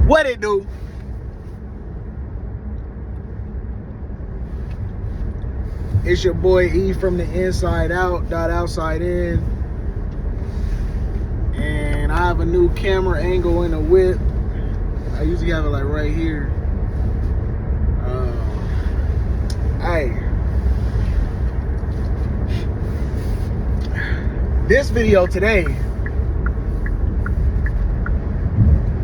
What it do? It's your boy E from the inside out, outside in. And I have a new camera angle in the whip. I usually have it like right here. Hey. This video today.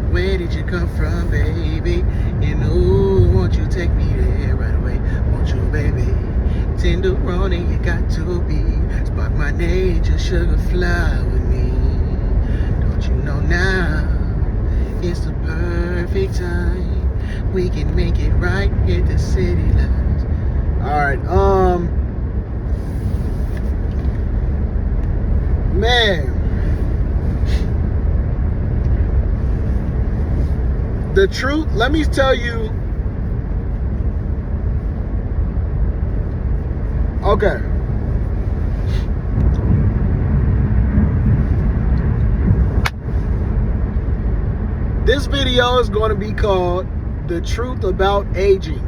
Where did you come from, baby? You know, won't you take me there right away? Won't you, baby? Tenderoni, you got to be. Spark my nature, sugar fly with me. Don't you know now? It's the perfect time. We can make it right, hit the city lights. Alright, man. The truth, let me tell you. Okay. This video is going to be called The Truth About Aging.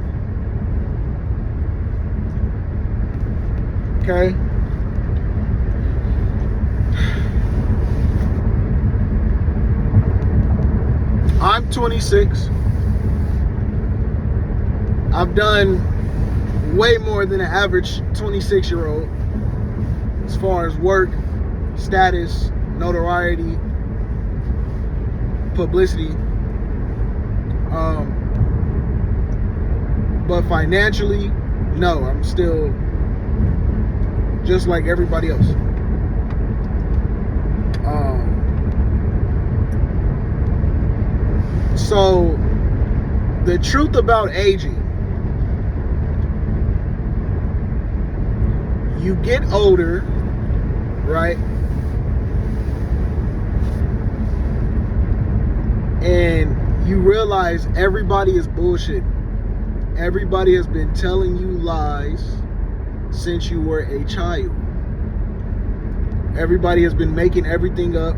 Okay? I'm 26. I've done way more than an average 26-year-old as far as work, status, notoriety, publicity. But financially, no, I'm still just like everybody else. So, the truth about aging. You get older, right? And you realize everybody is bullshit. Everybody has been telling you lies since you were a child. Everybody has been making everything up.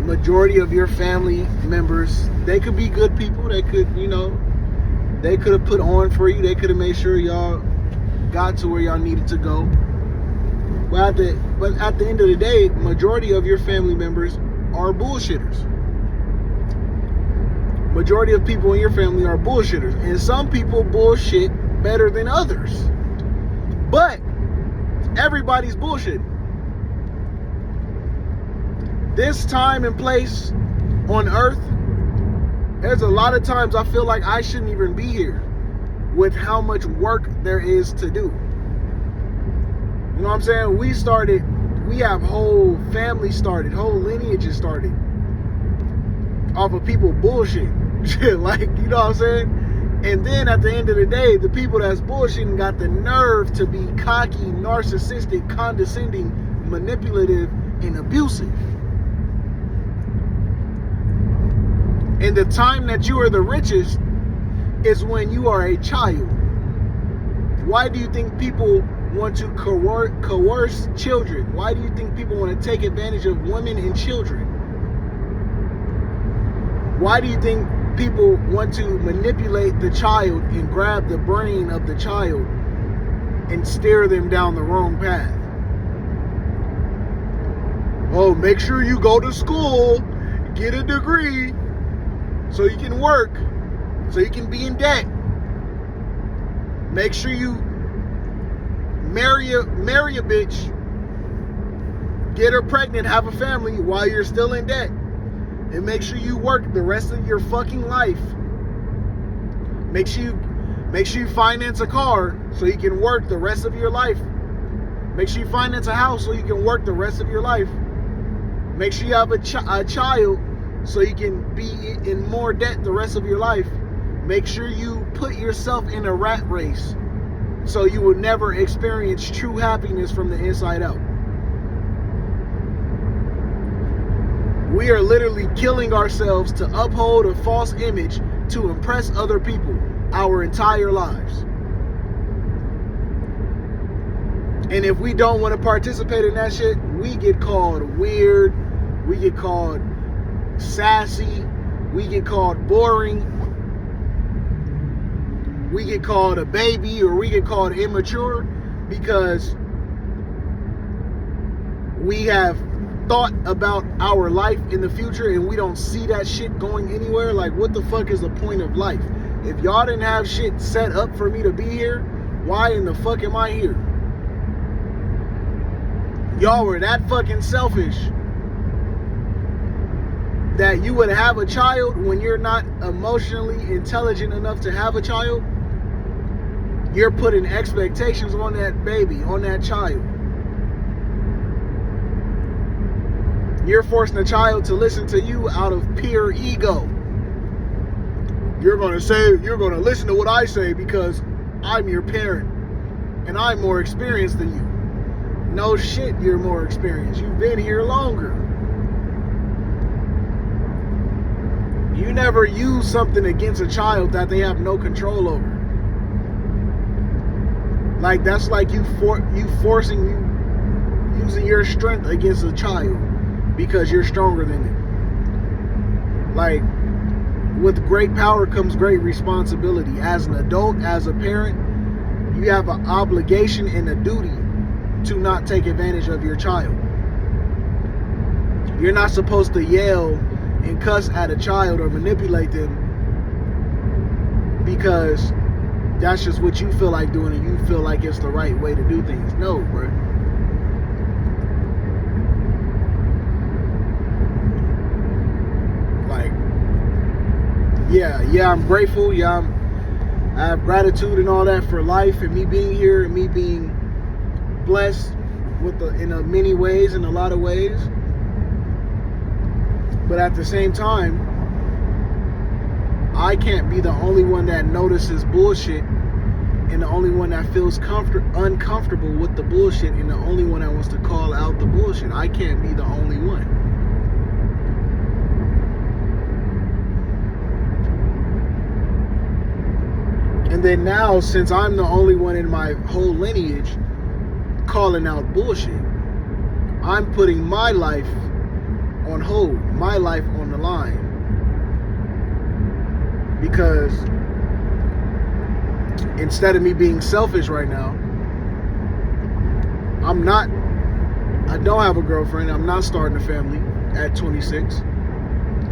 Majority of your family members, they could be good people. They could, they could have put on for you. They could have made sure y'all got to where y'all needed to go. But at the end of the day, majority of your family members are bullshitters. Majority of people in your family are bullshitters. And some people bullshit better than others. But everybody's bullshitting. This time and place on earth, there's a lot of times I feel like I shouldn't even be here with how much work there is to do. You know what I'm saying? We have whole families started, whole lineages started off of people bullshit. Like, you know what I'm saying? And then at the end of the day, the people that's bullshitting got the nerve to be cocky, narcissistic, condescending, manipulative, and abusive. And the time that you are the richest is when you are a child. Why do you think people want to coerce children? Why do you think people want to take advantage of women and children? Why do you think people want to manipulate the child and grab the brain of the child and steer them down the wrong path? Oh, make sure you go to school, get a degree, so you can work, so you can be in debt. Make sure you marry a bitch, get her pregnant, have a family while you're still in debt. And make sure you work the rest of your fucking life. Make sure you finance a car so you can work the rest of your life. Make sure you finance a house so you can work the rest of your life. Make sure you have a child so you can be in more debt the rest of your life. Make sure you put yourself in a rat race so you will never experience true happiness from the inside out. We are literally killing ourselves to uphold a false image to impress other people our entire lives. And if we don't want to participate in that shit, we get called weird, we get called sassy, we get called boring, we get called a baby, or we get called immature because we have thought about our life in the future and we don't see that shit going anywhere. Like, what the fuck is the point of life? If y'all didn't have shit set up for me to be here, why in the fuck am I here? Y'all were that fucking selfish that you would have a child when you're not emotionally intelligent enough to have a child. You're putting expectations on that baby, on that child. You're forcing a child to listen to you out of pure ego. You're going to listen to what I say because I'm your parent and I'm more experienced than you. No shit, you're more experienced. You've been here longer. You never use something against a child that they have no control over. Like, that's like using your strength against a child because you're stronger than them. Like, with great power comes great responsibility. As an adult, as a parent, you have an obligation and a duty to not take advantage of your child. You're not supposed to yell and cuss at a child or manipulate them because that's just what you feel like doing and you feel like it's the right way to do things. No, bro. Like, yeah, I'm grateful. I have gratitude and all that for life and me being here and me being blessed in many ways, in a lot of ways. But at the same time, I can't be the only one that notices bullshit and the only one that feels uncomfortable with the bullshit and the only one that wants to call out the bullshit. I can't be the only one. And then now, since I'm the only one in my whole lineage calling out bullshit, I'm putting my life on hold, my life on the line. Because instead of me being selfish right now, I don't have a girlfriend, I'm not starting a family at 26,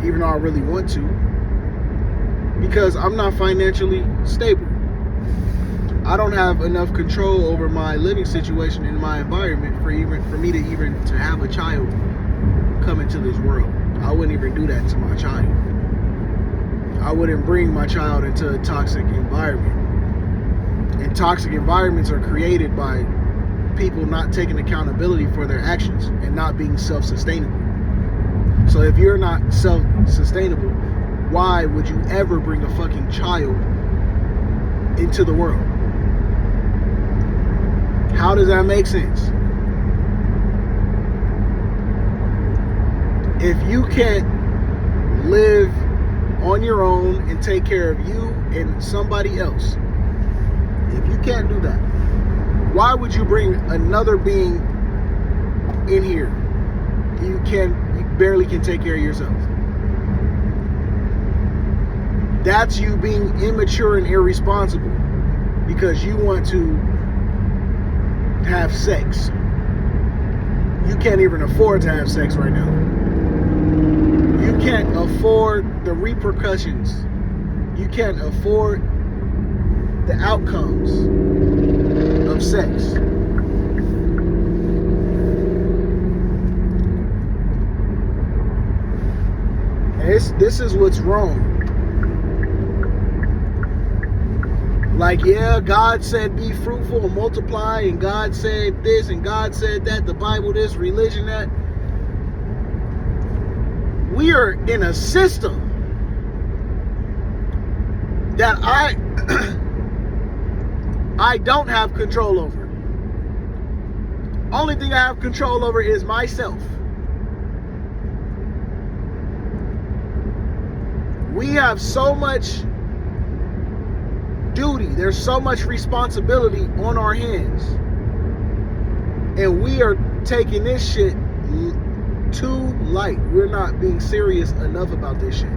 even though I really want to, because I'm not financially stable. I don't have enough control over my living situation in my environment for me to even have a child come into this world. I wouldn't even do that to my child. I wouldn't bring my child into a toxic environment. And toxic environments are created by people not taking accountability for their actions and not being self-sustainable. So if you're not self-sustainable, why would you ever bring a fucking child into the world? How does that make sense? If you can't live on your own and take care of you and somebody else, if you can't do that, why would you bring another being in here? You barely can take care of yourself. That's you being immature and irresponsible because you want to have sex. You can't even afford to have sex right now. You can't afford the repercussions. You can't afford the outcomes of sex. This is what's wrong. Like, yeah, God said be fruitful and multiply, and God said this, and God said that, the Bible this, religion that. We are in a system that I don't have control over. Only thing I have control over is myself. We have so much duty, there's so much responsibility on our hands And we are taking this shit too light. We're not being serious enough about this shit.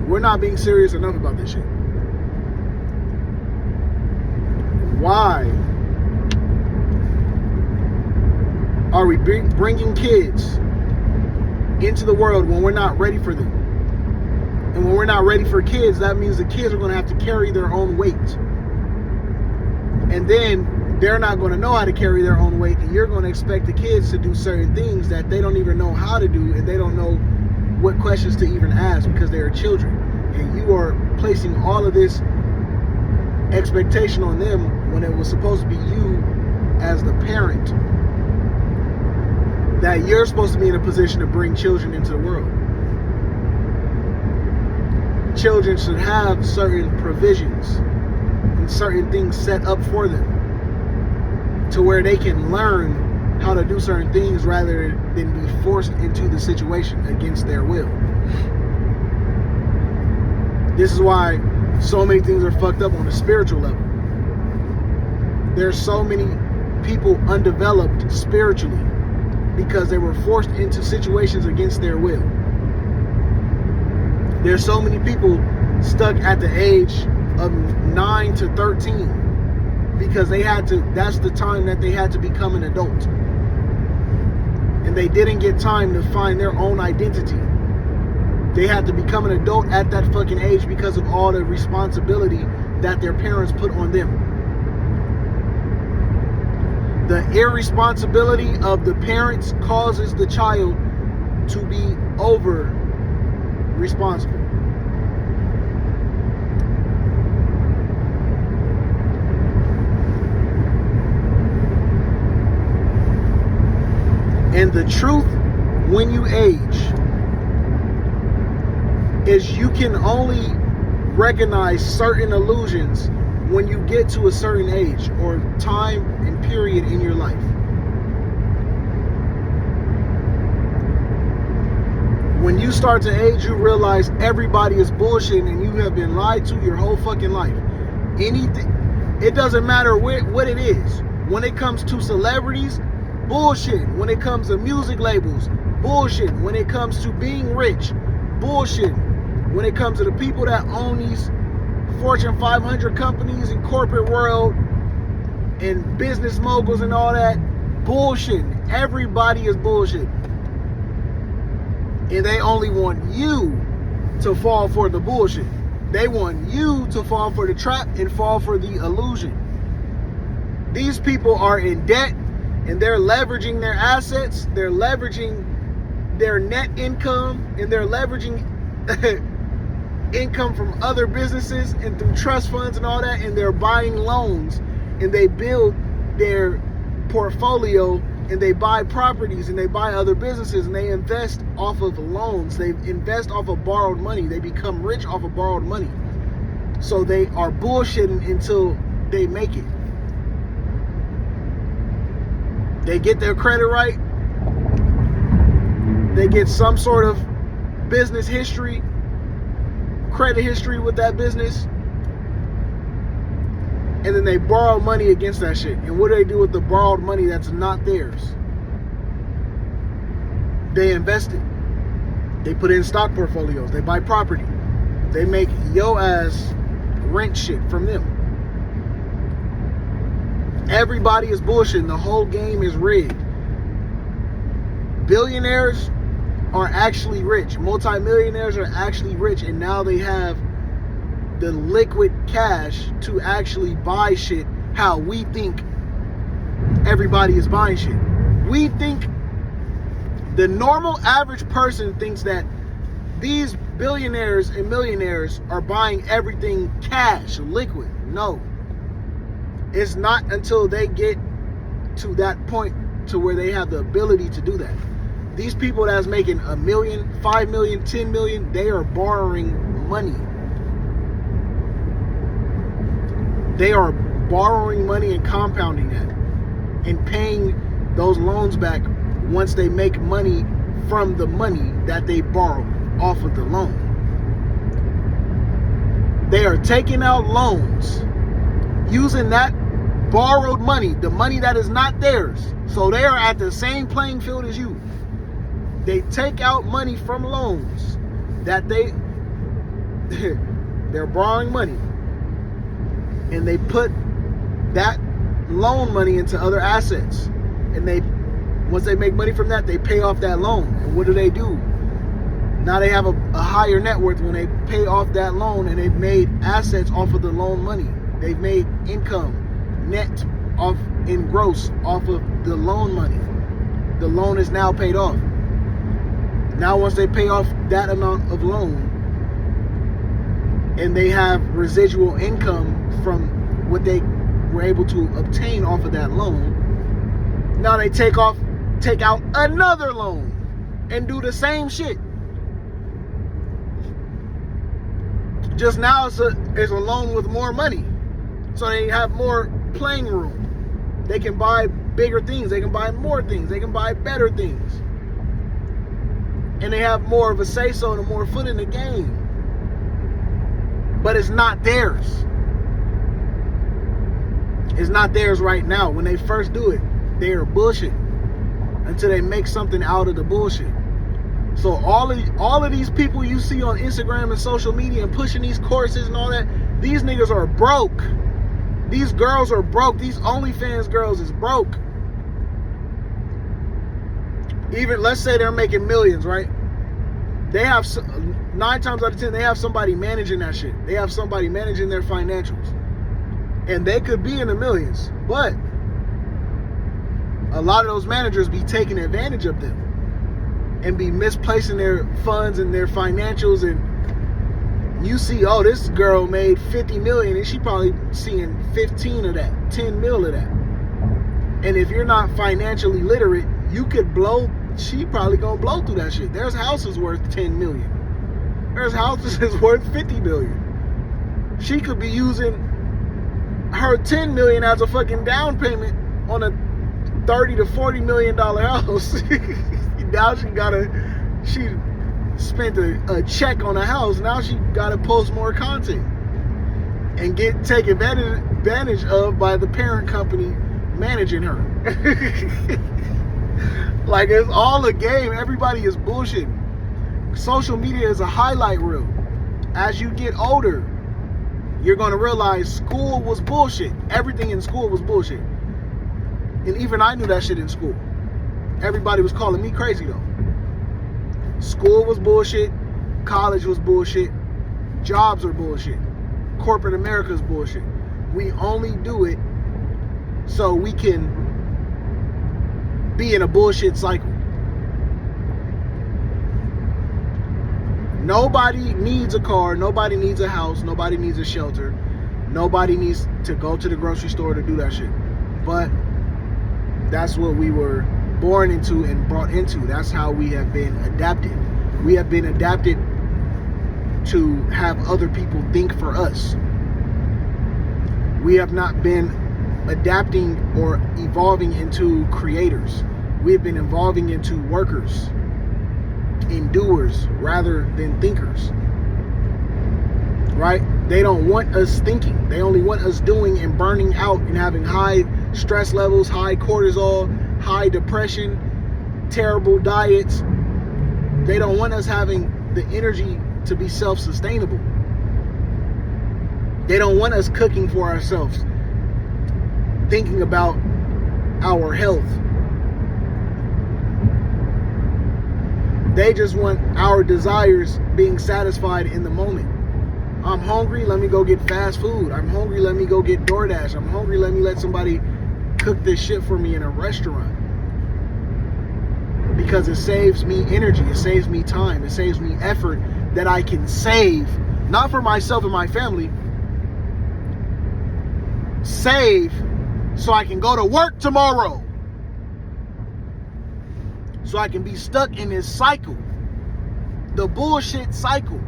We're not being serious enough about this shit. Why are we bringing kids into the world when we're not ready for them? And when we're not ready for kids, that means the kids are going to have to carry their own weight. And then they're not going to know how to carry their own weight, and you're going to expect the kids to do certain things that they don't even know how to do, and they don't know what questions to even ask because they are children. And you are placing all of this expectation on them when it was supposed to be you as the parent, that you're supposed to be in a position to bring children into the world. Children should have certain provisions and certain things set up for them to where they can learn how to do certain things rather than be forced into the situation against their will. This is why so many things are fucked up on a spiritual level. There's so many people undeveloped spiritually because they were forced into situations against their will. There's so many people stuck at the age of 9 to 13 because they had to, that's the time that they had to become an adult. And they didn't get time to find their own identity. They had to become an adult at that fucking age because of all the responsibility that their parents put on them. The irresponsibility of the parents causes the child to be over responsible. And the truth, when you age, is you can only recognize certain illusions when you get to a certain age or time and period in your life. When you start to age, you realize everybody is bullshit and you have been lied to your whole fucking life. Anything, it doesn't matter what it is. When it comes to celebrities, bullshit. When it comes to music labels, bullshit. When it comes to being rich, bullshit. When it comes to the people that own these Fortune 500 companies and corporate world and business moguls and all that, bullshit. Everybody is bullshit. And they only want you to fall for the bullshit. They want you to fall for the trap and fall for the illusion. These people are in debt and they're leveraging their assets, they're leveraging their net income, and they're leveraging income from other businesses and through trust funds and all that, and they're buying loans, and they build their portfolio, and they buy properties, and they buy other businesses, and they invest off of loans, they invest off of borrowed money, they become rich off of borrowed money. So they are bullshitting until they make it. They get their credit right, they get some sort of business history, credit history with that business, and then they borrow money against that shit. And what do they do with the borrowed money that's not theirs? They invest it. They put it in stock portfolios. They buy property. They make yo ass rent shit from them. Everybody is bullshitting. The whole game is rigged. Billionaires are actually rich. Multi-millionaires are actually rich, and now they have the liquid cash to actually buy shit how we think everybody is buying shit. We think, the normal average person thinks that these billionaires and millionaires are buying everything cash, liquid. No. It's not until they get to that point to where they have the ability to do that. These people that's making $1 million, $5 million, $10 million, they are borrowing money. They are borrowing money and compounding that and paying those loans back once they make money from the money that they borrowed off of the loan. They are taking out loans using that borrowed money, the money that is not theirs. So they are at the same playing field as you. They take out money from loans that they're borrowing money, and they put that loan money into other assets. And once they make money from that, they pay off that loan. And what do? Now they have a higher net worth when they pay off that loan, and they've made assets off of the loan money. They've made income net off in gross off of the loan money. The loan is now paid off. Now once they pay off that amount of loan, and they have residual income from what they were able to obtain off of that loan, now they take out another loan and do the same shit. Just now it's a loan with more money. So they have more playing room. They can buy bigger things. They can buy more things. They can buy better things. And they have more of a say-so and more foot in the game. But it's not theirs. It's not theirs right now. When they first do it, they are bullshit until they make something out of the bullshit. So all of these people you see on Instagram and social media and pushing these courses and all that, these niggas are broke. These girls are broke. These OnlyFans girls is broke. Even, let's say they're making millions, right? They have, 9 times out of 10, they have somebody managing that shit. They have somebody managing their financials. And they could be in the millions. But a lot of those managers be taking advantage of them and be misplacing their funds and their financials. And you see, oh, this girl made 50 million and she probably seeing 15 of that, 10 mil of that. And if you're not financially literate, you could blow, she probably gonna blow through that shit. There's houses worth 10 million. There's houses that's worth 50 million. She could be using her 10 million as a fucking down payment on a 30 to 40 million dollar house. Now she spent a check on a house. Now she gotta post more content and take advantage of by the parent company managing her. Like, it's all a game. Everybody is bullshitting. Social media is a highlight reel. As you get older, you're gonna realize school was bullshit. Everything in school was bullshit. And even I knew that shit in school. Everybody was calling me crazy though. School was bullshit. College was bullshit. Jobs are bullshit. Corporate America is bullshit. We only do it so we can be in a bullshit cycle. Nobody needs a car. Nobody needs a house. Nobody needs a shelter. Nobody needs to go to the grocery store to do that shit. But that's what we were born into and brought into. That's how we have been adapted. We have been adapted to have other people think for us. We have not been adapting or evolving into creators. We have been evolving into workers, endurers, rather than thinkers. Right? They don't want us thinking. They only want us doing and burning out and having high stress levels, high cortisol, high depression, terrible diets. They don't want us having the energy to be self-sustainable. They don't want us cooking for ourselves, thinking about our health. They just want our desires being satisfied in the moment. I'm hungry, let me go get fast food. I'm hungry, let me go get DoorDash. I'm hungry, let me let somebody cook this shit for me in a restaurant. Because it saves me energy, it saves me time, it saves me effort that I can save, not for myself and my family, save so I can go to work tomorrow. So I can be stuck in this cycle, the bullshit cycle.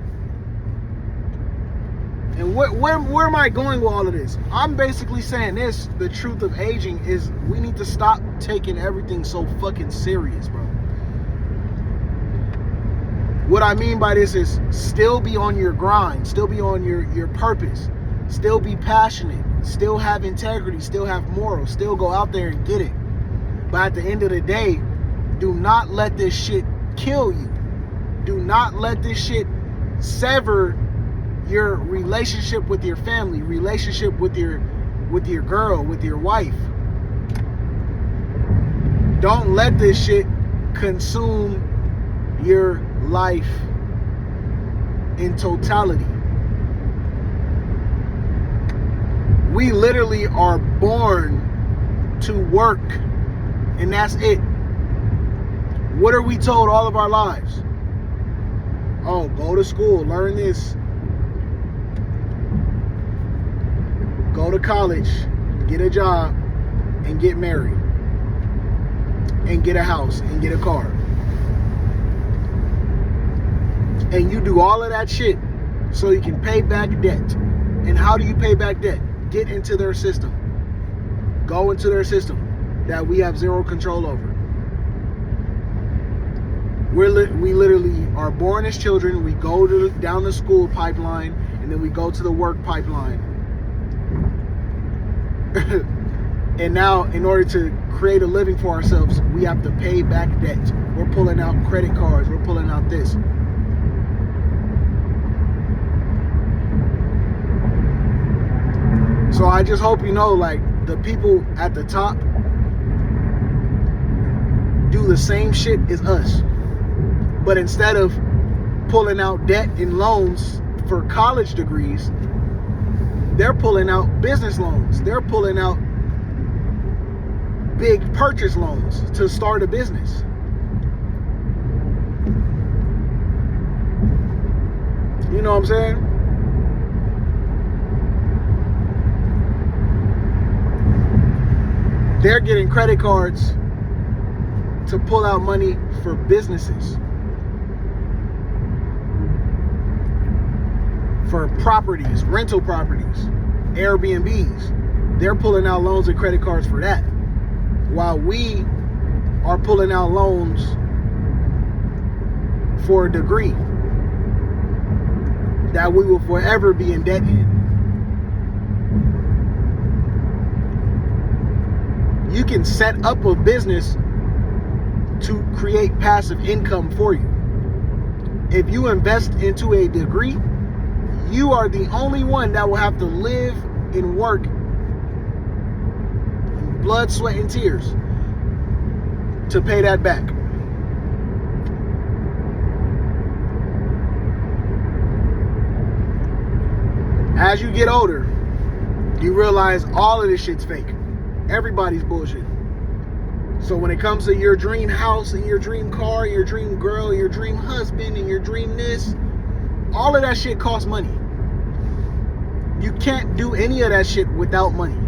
And where am I going with all of this? I'm basically saying this, the truth of aging is we need to stop taking everything so fucking serious, bro. What I mean by this is still be on your grind, still be on your purpose, still be passionate, still have integrity, still have morals, still go out there and get it. But at the end of the day, do not let this shit kill you. Do not let this shit sever your relationship with your family, relationship with your girl, with your wife. Don't let this shit consume your life in totality. We literally are born to work, and that's it. What are we told all of our lives? Oh, go to school, learn this. Go to college, get a job, and get married. And get a house, and get a car. And you do all of that shit so you can pay back debt. And how do you pay back debt? Get into their system. Go into their system that we have zero control over. We literally are born as children. We go down the school pipeline, and then we go to the work pipeline. And now, in order to create a living for ourselves, we have to pay back debt. We're pulling out credit cards. We're pulling out this. So I just hope you know, like, the people at the top do the same shit as us. But instead of pulling out debt and loans for college degrees, they're pulling out business loans. They're pulling out big purchase loans to start a business. You know what I'm saying? They're getting credit cards to pull out money for businesses, for properties, rental properties, Airbnbs. They're pulling out loans and credit cards for that, while we are pulling out loans for a degree that we will forever be in debt in. You can set up a business to create passive income for you. If you invest into a degree, you are the only one that will have to live and work in blood, sweat, and tears to pay that back. As you get older, you realize all of this shit's fake. Everybody's bullshit. So when it comes to your dream house and your dream car, your dream girl, your dream husband, and your dream this, all of that shit costs money. You can't do any of that shit without money.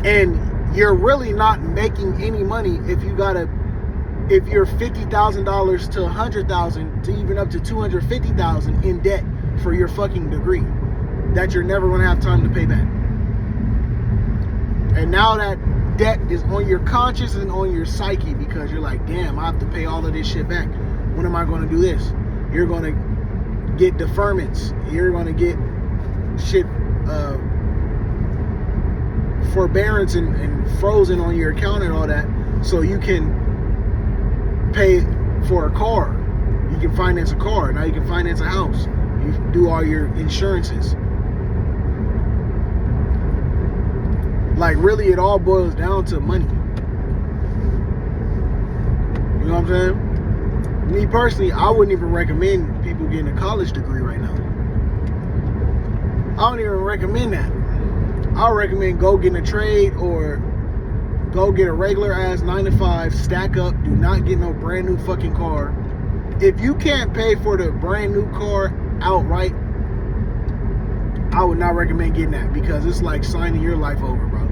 And you're really not making any money if you're $50,000 to $100,000 to even up to $250,000 in debt for your fucking degree that you're never going to have time to pay back. And now that debt is on your conscience and on your psyche, because you're like, damn, I have to pay all of this shit back. When am I going to do this? You're going to get deferments. You're going to get shit forbearance and frozen on your account and all that, so you can pay for a car. You can finance a car. Now you can finance a house. You do all your insurances. Like, really, it all boils down to money. You know what I'm saying? Me personally, I wouldn't even recommend people getting a college degree right now. I don't even recommend that. I would recommend go getting a trade or go get a regular ass 9-to-5, stack up, do not get no brand new fucking car. If you can't pay for the brand new car outright, I would not recommend getting that, because it's like signing your life over, bro.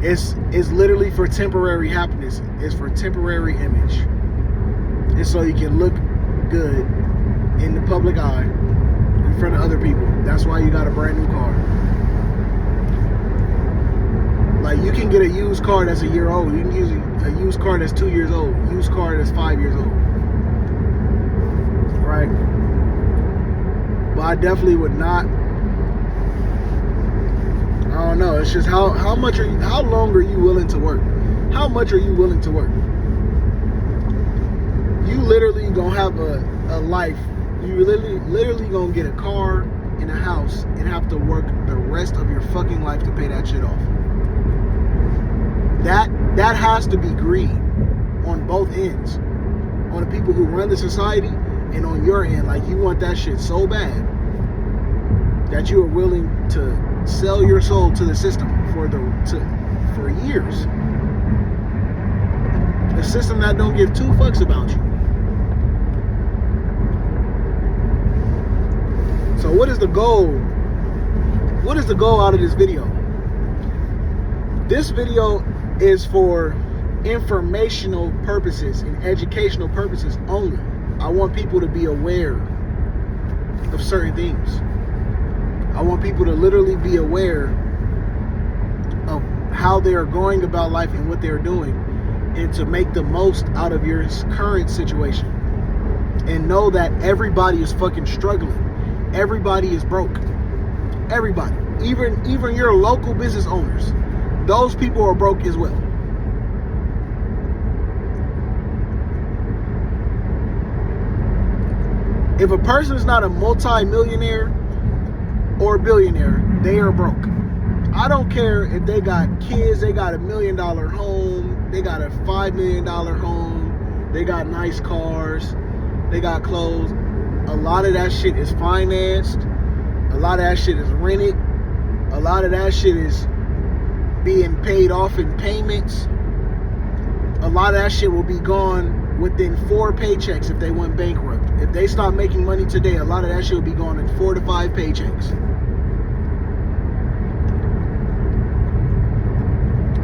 It's literally for temporary happiness. It's for temporary image. It's so you can look good in the public eye in front of other people. That's why you got a brand new car. Like, you can get a used car that's a year old. You can use a used car that's 2 years old. Used car that's 5 years old. Right? But I definitely would not. I don't know. It's just how long are you willing to work? How much are you willing to work? You literally gonna have a life. You literally gonna get a car and a house and have to work the rest of your fucking life to pay that shit off. That has to be greed on both ends. On the people who run the society and on your end. Like, you want that shit so bad that you are willing to sell your soul to the system for years. A system that don't give 2 fucks about you. So what is the goal? What is the goal out of this video? This video is for informational purposes and educational purposes only. I want people to be aware of certain things. I want people to literally be aware of how they are going about life and what they're doing, and to make the most out of your current situation. And know that everybody is fucking struggling. Everybody is broke. Everybody. Even your local business owners. Those people are broke as well. If a person is not a multi-millionaire or billionaire, they are broke. I don't care if they got kids, they got $1 million home, they got a $5 million home, they got nice cars, they got clothes. A lot of that shit is financed. A lot of that shit is rented. A lot of that shit is being paid off in payments. A lot of that shit will be gone within 4 paychecks if they went bankrupt. If they stop making money today, a lot of that shit will be gone in 4 to 5 paychecks.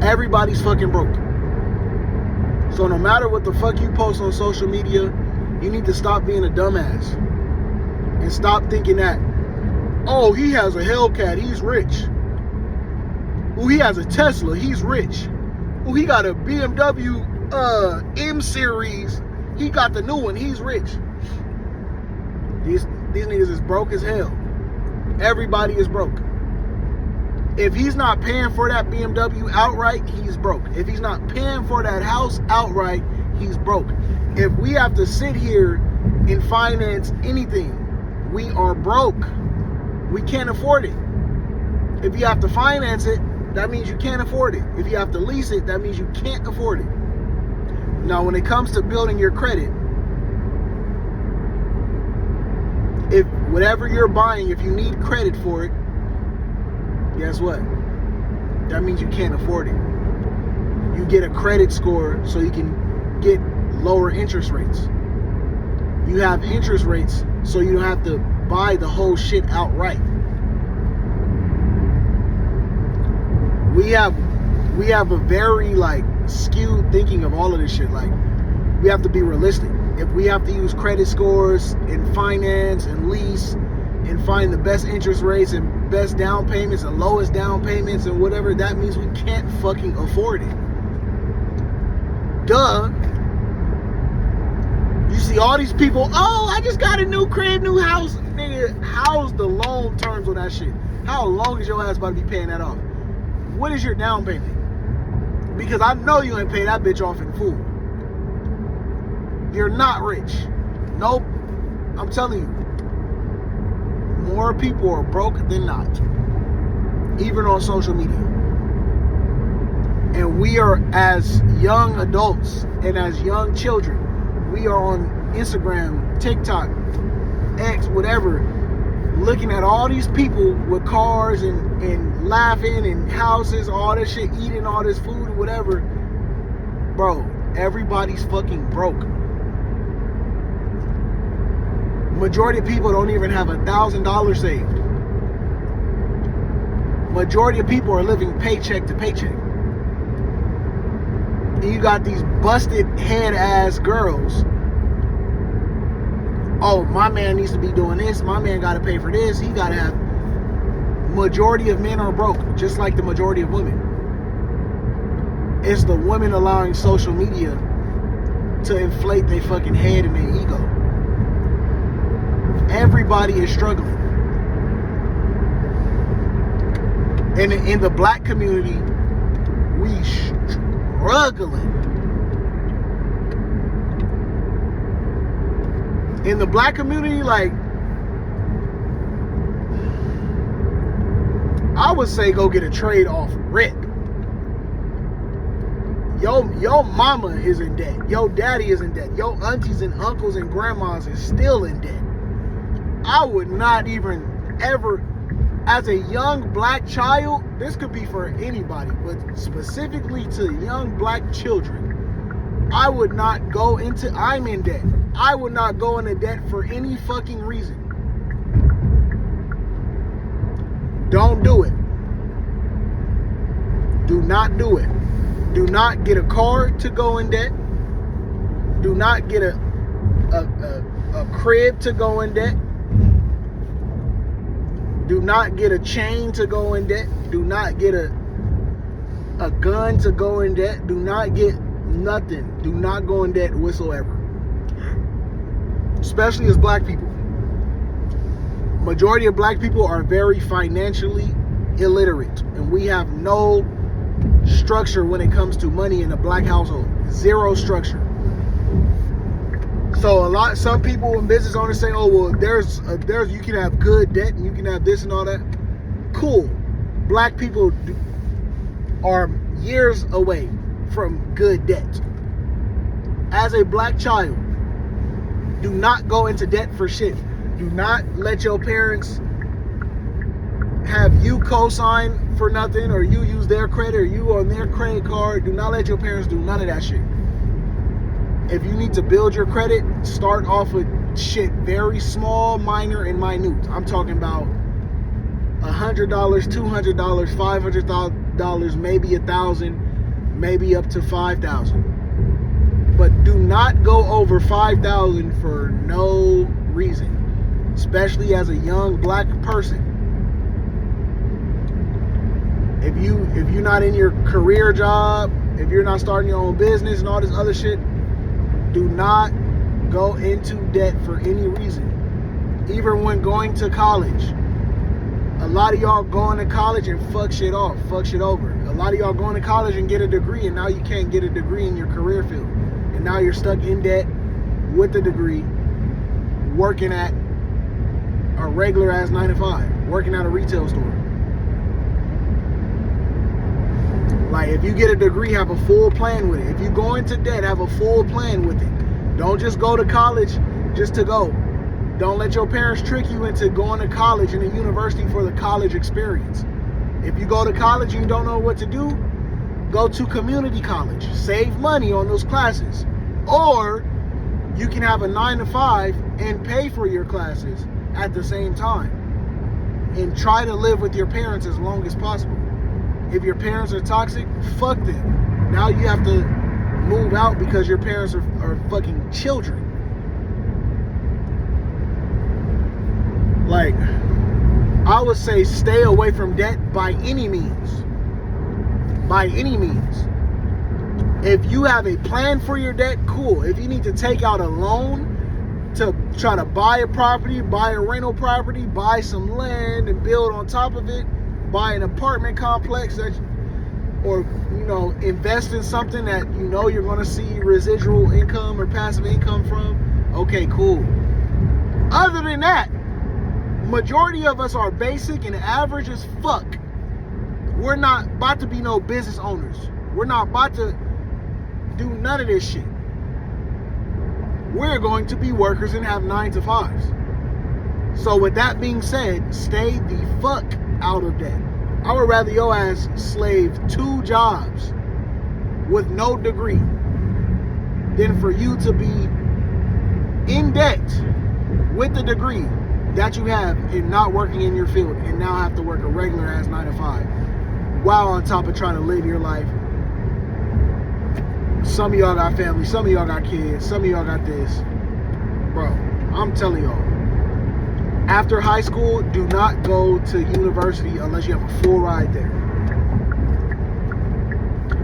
Everybody's fucking broke. So no matter what the fuck you post on social media, you need to stop being a dumbass. And stop thinking that, oh, he has a Hellcat, he's rich. Oh, he has a Tesla, he's rich. Oh, he got a BMW M series, he got the new one, he's rich. These niggas is broke as hell. Everybody is broke. If he's not paying for that BMW outright, he's broke. If he's not paying for that house outright, he's broke. If we have to sit here and finance anything, we are broke. We can't afford it. If you have to finance it, that means you can't afford it. If you have to lease it, that means you can't afford it. Now, when it comes to building your credit, if whatever you're buying, if you need credit for it, guess what? That means you can't afford it. You get a credit score so you can get lower interest rates. You have interest rates so you don't have to buy the whole shit outright. We have a very skewed thinking of all of this shit. We have to be realistic. If we have to use credit scores and finance and lease and find the best interest rates and best down payments and lowest down payments and whatever, that means we can't fucking afford it. Duh. You see all these people, oh, I just got a new crib, new house. Nigga, how's the loan terms on that shit? How long is your ass about to be paying that off? What is your down payment? Because I know you ain't pay that bitch off in full. You're not rich. Nope. I'm telling you. More people are broke than not. Even on social media. And we are, as young adults and as young children, we are on Instagram, TikTok, X, whatever, looking at all these people with cars and laughing and houses, all this shit, eating all this food or whatever. Bro, everybody's fucking broke. Majority of people don't even have $1,000 saved. Majority of people are living paycheck to paycheck. And you got these busted head ass girls. Oh, my man needs to be doing this. My man got to pay for this. He got to have. Majority of men are broke, just like the majority of women. It's the women allowing social media to inflate their fucking head and their ego. Everybody is struggling. And in the black community, we struggling. In the black community, like, I would say go get a trade off rip. Your mama is in debt. Your daddy is in debt. Your aunties and uncles and grandmas is still in debt. I would not even ever, as a young black child, this could be for anybody, but specifically to young black children, I would not go into, I'm in debt. I would not go into debt for any fucking reason. Don't do it. Do not do it. Do not get a car to go in debt. Do not get a crib to go in debt. Do not get a chain to go in debt. Do not get a gun to go in debt. Do not get nothing. Do not go in debt whatsoever. Especially as black people. Majority of black people are very financially illiterate, and we have no structure when it comes to money in a black household. Zero structure. So some people and business owners say, oh, well, there's you can have good debt and you can have this and all that. Cool. Black people are years away from good debt. As a black child, do not go into debt for shit. Do not let your parents have you co-sign for nothing, or you use their credit, or you on their credit card. Do not let your parents do none of that shit. If you need to build your credit, start off with shit very small, minor, and minute. I'm talking about $100, $200, $500, maybe $1,000, maybe up to $5,000. But do not go over $5,000 for no reason, especially as a young black person. If you're not in your career job, if you're not starting your own business and all this other shit, do not go into debt for any reason. Even when going to college. A lot of y'all going to college and fuck shit off, fuck shit over. A lot of y'all going to college and get a degree, and now you can't get a degree in your career field. And now you're stuck in debt with the degree, working at a regular ass 9-to-5, working at a retail store. Like, if you get a degree, have a full plan with it. If you go into debt, have a full plan with it. Don't just go to college just to go. Don't let your parents trick you into going to college and a university for the college experience. If you go to college and you don't know what to do, go to community college. Save money on those classes. Or you can have a 9-to-5 and pay for your classes at the same time. And try to live with your parents as long as possible. If your parents are toxic, fuck them. Now you have to move out because your parents are fucking children. Like, I would say stay away from debt by any means. By any means. If you have a plan for your debt, cool. If you need to take out a loan to try to buy a property, buy a rental property, buy some land and build on top of it, buy an apartment complex or invest in something that you know you're going to see residual income or passive income from, okay, cool. Other than that, majority of us are basic and average as fuck. We're not about to be no business owners. We're not about to do none of this shit. We're going to be workers and have 9-to-5s. So with that being said, stay the fuck out of debt. I would rather your ass slave 2 jobs with no degree than for you to be in debt with the degree that you have and not working in your field and now have to work a regular ass 9-to-5 while on top of trying to live your life. Some of y'all got family, some of y'all got kids, some of y'all got this. Bro, I'm telling y'all, after high school, do not go to university unless you have a full ride there.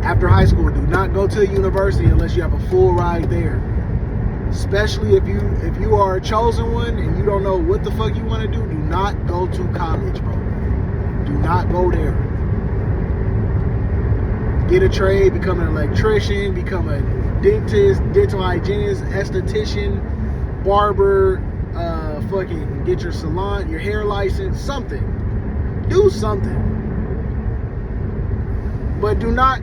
After high school, do not go to a university unless you have a full ride there. Especially if you are a chosen one and you don't know what the fuck you want to do, do not go to college, bro. Do not go there. Get a trade, become an electrician, become a dentist, dental hygienist, esthetician, barber, fucking get your salon, your hair license, something. Do something. But do not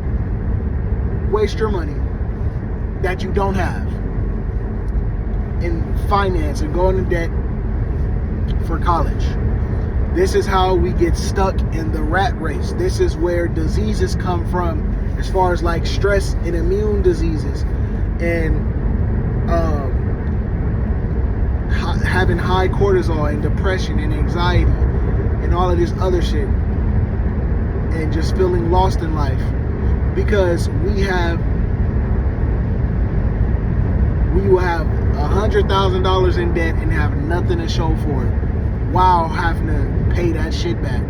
waste your money that you don't have in finance and go into debt for college. This is how we get stuck in the rat race. This is where diseases come from, as far as like stress and immune diseases and having high cortisol and depression and anxiety and all of this other shit, and just feeling lost in life because we will have $100,000 in debt and have nothing to show for it while having to pay that shit back.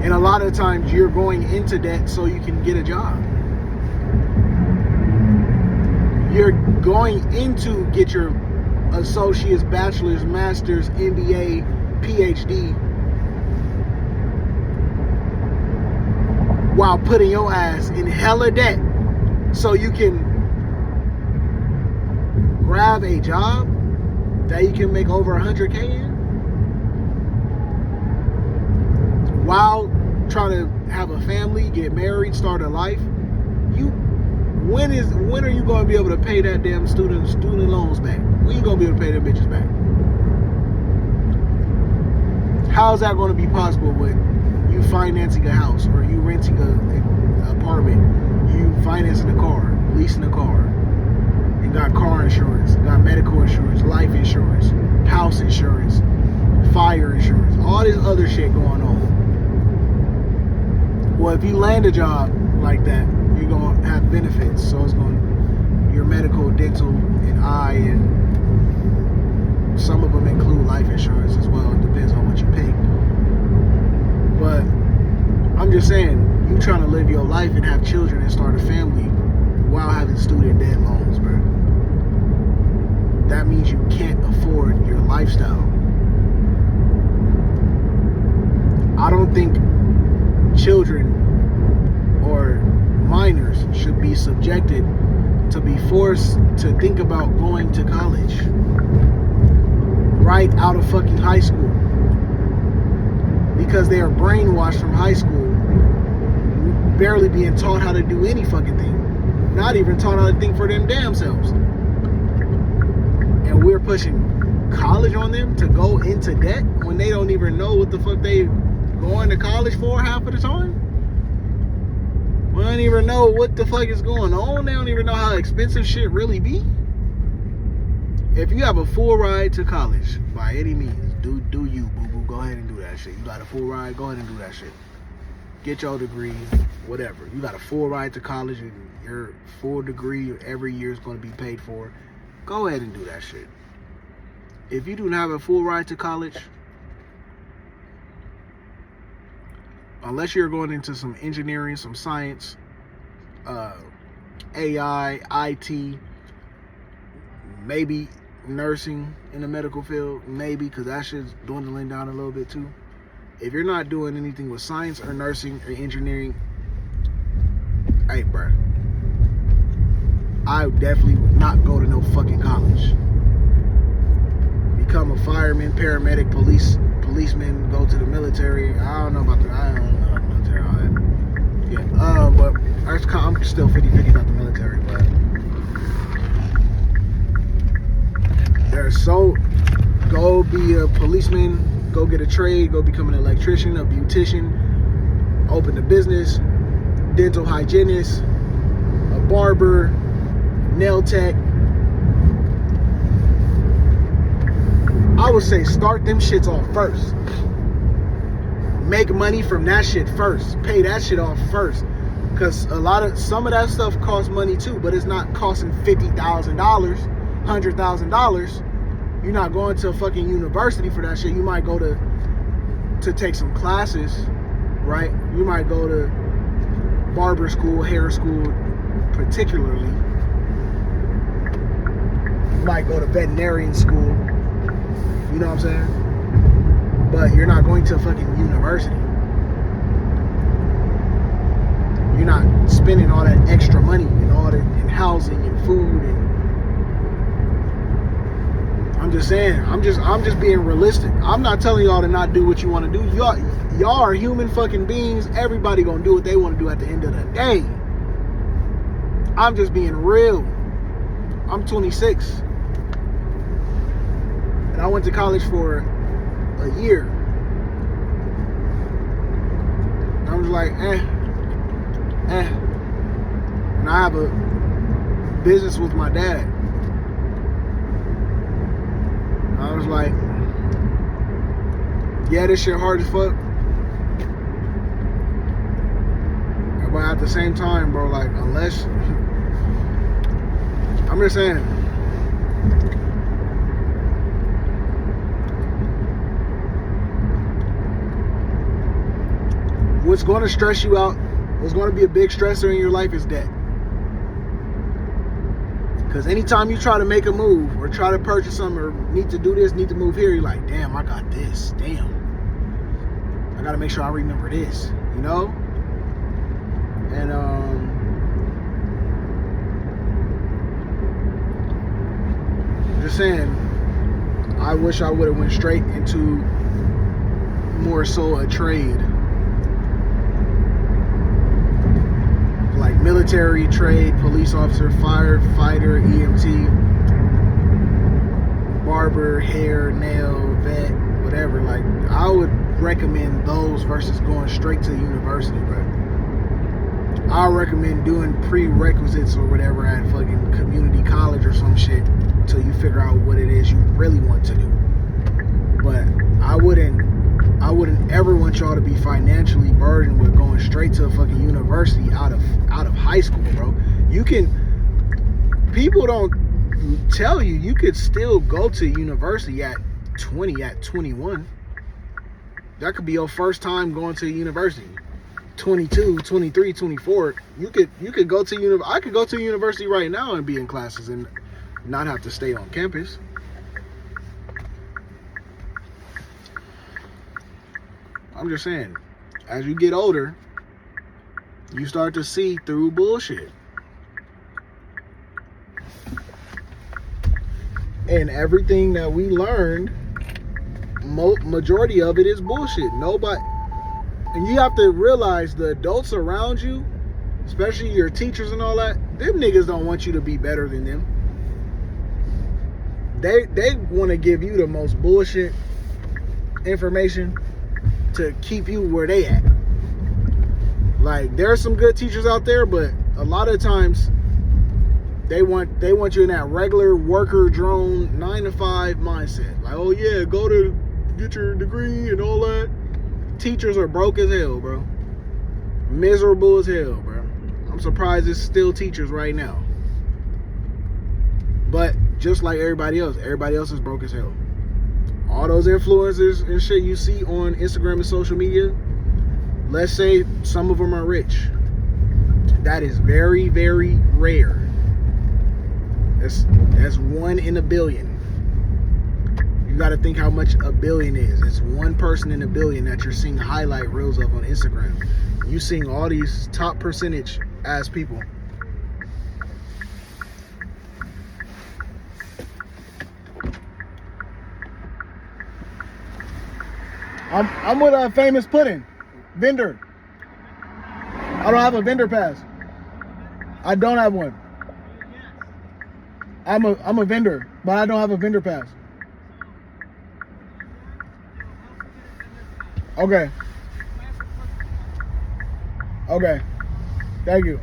And a lot of times you're going into debt so you can get a job. You're going into get your associate's, bachelor's, master's, MBA, PhD while putting your ass in hella debt so you can grab a job that you can make over 100K in while trying to have a family, get married, start a life. When are you going to be able to pay that damn student loans back? When are you going to be able to pay them bitches back? How is that going to be possible with you financing a house, or you renting an apartment, you financing a car, leasing a car, and got car insurance, got medical insurance, life insurance, house insurance, fire insurance, all this other shit going on? Well, if you land a job like that, you're going to have benefits. So it's going to, your medical, dental, and eye, and some of them include life insurance as well. It depends on what you pay. But I'm just saying, you trying to live your life and have children and start a family while having student debt loans, bro. That means you can't afford your lifestyle. I don't think children or minors should be subjected to be forced to think about going to college right out of fucking high school, because they are brainwashed from high school, barely being taught how to do any fucking thing, not even taught how to think for them damn selves, and we're pushing college on them to go into debt when they don't even know what the fuck they going to college for half of the time. We don't even know what the fuck is going on. They don't even know how expensive shit really be. If you have a full ride to college, by any means, do you, boo-boo. Go ahead and do that shit. You got a full ride, go ahead and do that shit. Get your degree, whatever. You got a full ride to college and your full degree every year is going to be paid for. Go ahead and do that shit. If you do not have a full ride to college, unless you're going into some engineering, some science, AI, IT, maybe nursing in the medical field, maybe, because that shit's dwindling down a little bit too. If you're not doing anything with science or nursing or engineering, hey, bro, I definitely would not go to no fucking college. Become a fireman, paramedic, policeman, go to the military. I don't know about the military. Yeah, but I'm still 50-50 about the military, but go be a policeman, go get a trade, go become an electrician, a beautician, open a business, dental hygienist, a barber, nail tech. I would say start them shits off first. Make money from that shit first. Pay that shit off first. Because some of that stuff costs money too, but it's not costing $50,000, $100,000. You're not going to a fucking university for that shit. You might go to take some classes right? You might go to barber school, hair school, particularly. You might go to veterinarian school. You know what I'm saying? But you're not going to a fucking university. You're not spending all that extra money and all that in housing and food and I'm just saying, I'm just being realistic. I'm not telling y'all to not do what you want to do. Y'all are human fucking beings. Everybody gonna do what they want to do at the end of the day. I'm just being real. I'm 26. And I went to college for a year. And I was like, And I have a business with my dad. I was like, yeah, this shit hard as fuck. But at the same time, bro, like, unless, I'm just saying, what's going to stress you out, what's going to be a big stressor in your life is debt. Because anytime you try to make a move or try to purchase something or need to do this, need to move here, you're like, damn, I got this. Damn. I got to make sure I remember this, you know? And, just saying, I wish I would have went straight into more so a trade. Like military, trade, police officer, firefighter, EMT, barber, hair, nail, vet, whatever. Like, I would recommend those versus going straight to university, bro. I recommend doing prerequisites or whatever at fucking community college or some shit until you figure out what it is you really want to do. But I wouldn't ever want y'all to be financially burdened with going straight to a fucking university out of high school, bro. People don't tell you could still go to university at 20, at 21. That could be your first time going to university. 22, 23, 24. You could go to I could go to university right now and be in classes and not have to stay on campus. I'm just saying, as you get older, you start to see through bullshit. And everything that we learned, majority of it is bullshit. Nobody, and you have to realize the adults around you, especially your teachers and all that, them niggas don't want you to be better than them. They want to give you the most bullshit information to keep you where they at. Like, there are some good teachers out there, but a lot of times they want you in that regular worker drone 9-to-5 mindset. Like, oh yeah, go to get your degree and all that. Teachers are broke as hell, bro. Miserable as hell, bro. I'm surprised it's still teachers right now. But just like everybody else is broke as hell. All those influencers and shit you see on Instagram and social media, let's say some of them are rich. That is very, very rare. That's 1 in a billion. You got to think how much a billion is. It's one person in a billion that you're seeing highlight reels of on Instagram. You seeing all these top percentage ass people. I'm with a famous pudding vendor. I don't have a vendor pass. I don't have one. I'm a vendor, but I don't have a vendor pass. Okay. Okay. Thank you.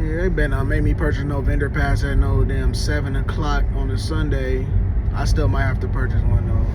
Yeah, they better not make me purchase no vendor pass at no damn 7 o'clock on a Sunday. I still might have to purchase one though.